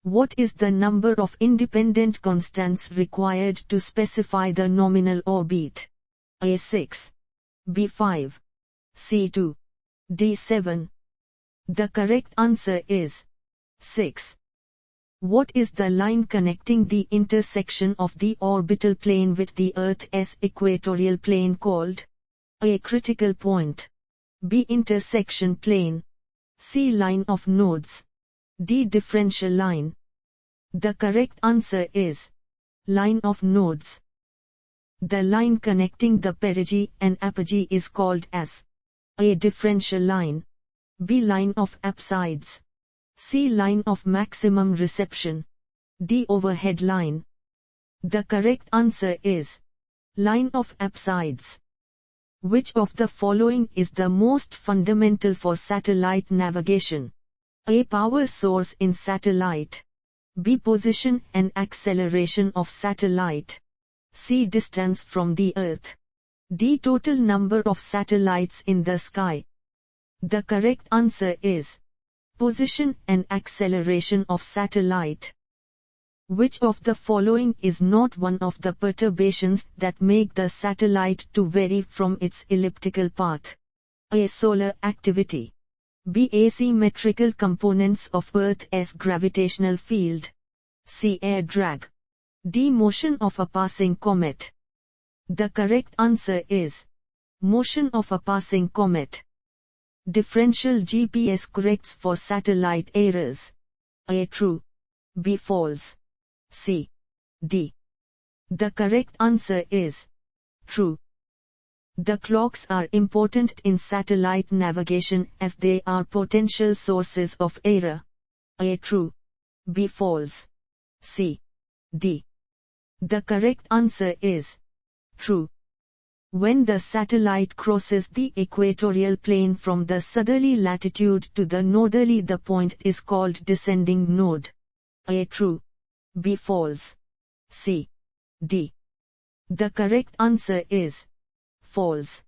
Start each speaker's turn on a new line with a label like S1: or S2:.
S1: What is the number of independent constants required to specify the nominal orbit? A 6. B 5. C 2. D 7. The correct answer is 6. What is the line connecting the intersection of the orbital plane with the Earth's equatorial plane called? A critical point. B intersection plane. C line of nodes. D differential line. The correct answer is line of nodes. The line connecting the perigee and apogee is called as A differential line. B line of apsides. C line of maximum reception. D overhead line. The correct answer is line of apsides. Which of the following is the most fundamental for satellite navigation? A power source in satellite. B position and acceleration of satellite. C distance from the Earth. D total number of satellites in the sky. The correct answer is position and acceleration of satellite. Which of the following is not one of the perturbations that make the satellite to vary from its elliptical path? A solar activity. B asymmetrical components of Earth's gravitational field. C air drag. D motion of a passing comet. The correct answer is motion of a passing comet. Differential GPS corrects for satellite errors. A true. B false. C. D. The correct answer is true. The clocks are important in satellite navigation as they are potential sources of error. A true. B false. C. D. The correct answer is true. When the satellite crosses the equatorial plane from the southerly latitude to the northerly, the point is called descending node. A true. B false. C. D. The correct answer is false.